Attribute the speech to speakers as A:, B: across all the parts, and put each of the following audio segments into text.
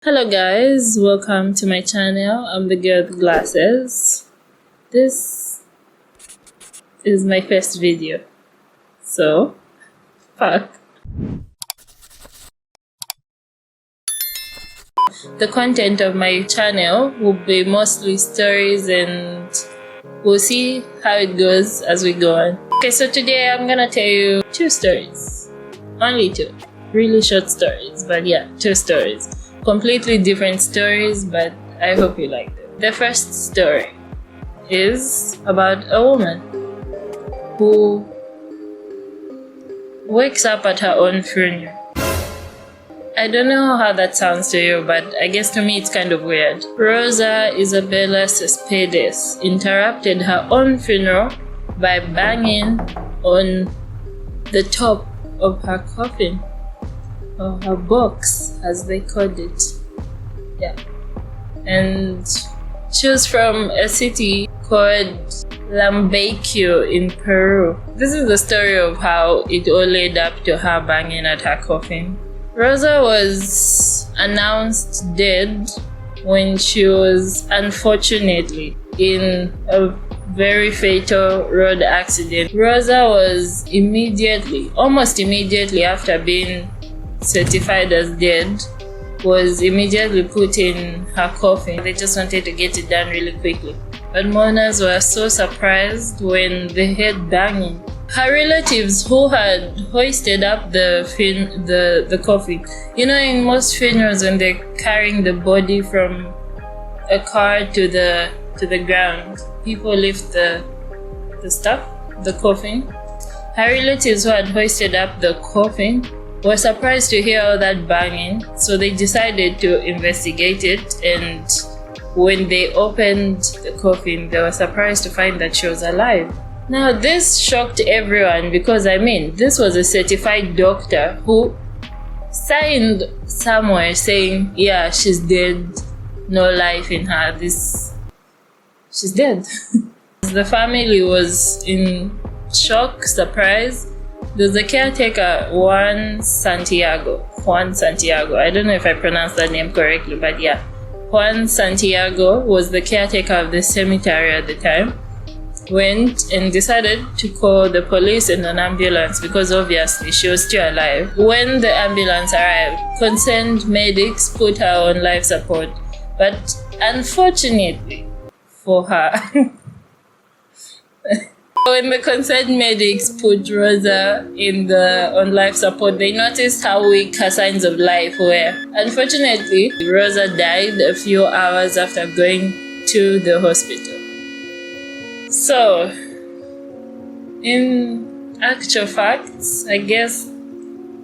A: Hello guys, welcome to my channel. I'm the girl with glasses. This is my first video, so fuck. The content of my channel will be mostly stories and we'll see how it goes as we go on. Okay, so today I'm gonna tell you two stories. Only two. Really short stories, but yeah, two stories. Completely different stories, but I hope you like them. The first story is about a woman who wakes up at her own funeral. I don't know how that sounds to you, but I guess to me it's kind of weird. Rosa Isabella Cespedes interrupted her own funeral by banging on the top of her coffin, or her box as they called it. Yeah. And she was from a city called Lambayeque in Peru. This is the story of how it all led up to her banging at her coffin. Rosa was announced dead when she was unfortunately in a very fatal road accident. Rosa was almost immediately after being certified as dead, was immediately put in her coffin. They just wanted to get it done really quickly. But mourners were so surprised when they heard banging. Her relatives who had hoisted up the coffin. You know, in most funerals when they're carrying the body from a car to the ground, people lift the coffin. Her relatives who had hoisted up the coffin were surprised to hear all that banging, so they decided to investigate it, and when they opened the coffin, they were surprised to find that she was alive. Now this shocked everyone because this was a certified doctor who signed somewhere saying, yeah, she's dead, no life in her, she's dead. The family was in shock, surprise. There's a caretaker, Juan Santiago. I don't know if I pronounced that name correctly, but yeah. Juan Santiago was the caretaker of the cemetery at the time. Went and decided to call the police and an ambulance because obviously she was still alive. When the ambulance arrived, concerned medics put her on life support. But unfortunately for her, when the concerned medics put Rosa on life support, they noticed how weak her signs of life were. Unfortunately, Rosa died a few hours after going to the hospital. So, in actual facts, I guess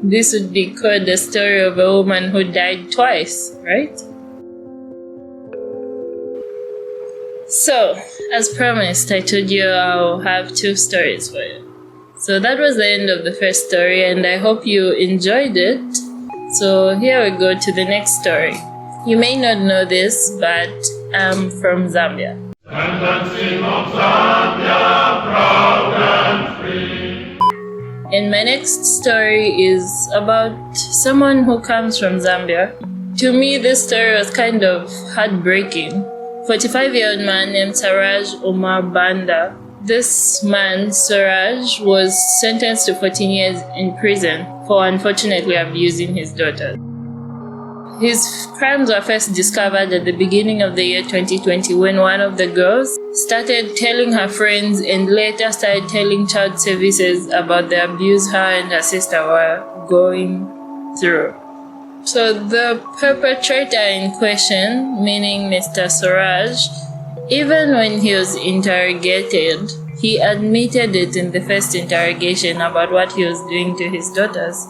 A: this would be called the story of a woman who died twice, right? So, as promised, I told you I'll have two stories for you. So that was the end of the first story, and I hope you enjoyed it. So here we go to the next story. You may not know this, but I'm from Zambia. Sentencing of Zambia, proud and free. And my next story is about someone who comes from Zambia. To me, this story was kind of heartbreaking. 45-year-old man named Suraj Omar Banda. This man, Suraj, was sentenced to 14 years in prison for unfortunately abusing his daughter. His crimes were first discovered at the beginning of the year 2020 when one of the girls started telling her friends and later started telling child services about the abuse her and her sister were going through. So the perpetrator in question, meaning Mr. Suraj, even when he was interrogated, he admitted it in the first interrogation about what he was doing to his daughters.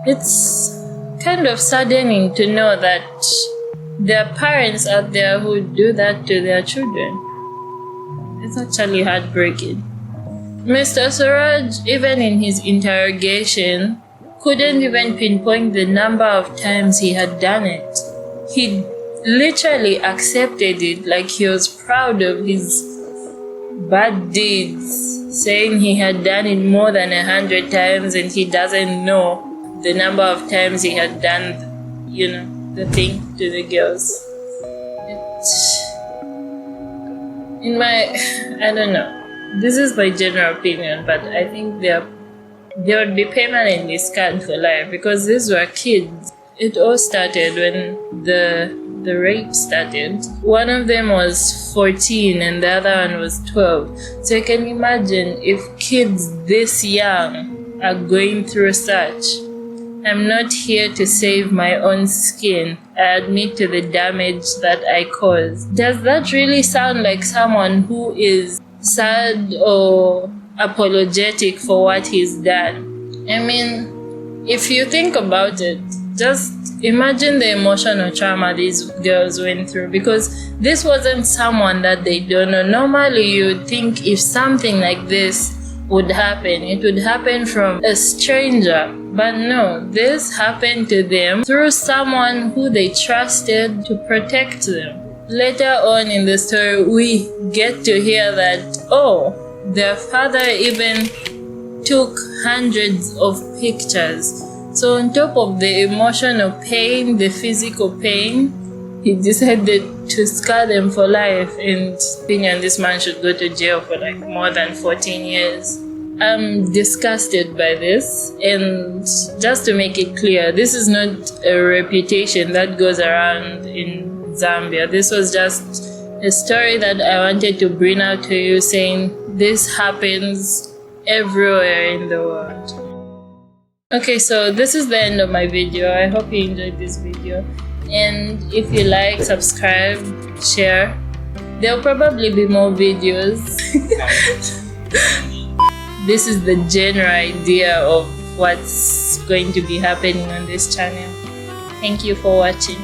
A: It's kind of saddening to know that there are parents out there who do that to their children. It's actually heartbreaking. Mr. Suraj, even in his interrogation, couldn't even pinpoint the number of times he had done it. He literally accepted it like he was proud of his bad deeds, saying he had done it more than 100 times and he doesn't know the number of times he had done, the thing to the girls. I don't know. This is my general opinion, but I think they would be permanently scarred for life because these were kids. It all started when the rape started. One of them was 14 and the other one was 12. So you can imagine if kids this young are going through such. I'm not here to save my own skin. I admit to the damage that I caused. Does that really sound like someone who is sad or apologetic for what he's done? I mean, if you think about it, just imagine the emotional trauma these girls went through, because this wasn't someone that they don't know. Normally, you'd think if something like this would happen, it would happen from a stranger. But no, this happened to them through someone who they trusted to protect them. Later on in the story, we get to hear that, oh, their father even took hundreds of pictures. So on top of the emotional pain, the physical pain, he decided to scar them for life. And opinion, this man should go to jail for like more than 14 years. I'm disgusted by this, and just to make it clear, this is not a reputation that goes around in Zambia. This was just a story that I wanted to bring out to you, saying this happens everywhere in the world. Okay, so this is the end of my video. I hope you enjoyed this video, and if you like, subscribe, share. There'll probably be more videos. This is the general idea of what's going to be happening on this channel. Thank you for watching.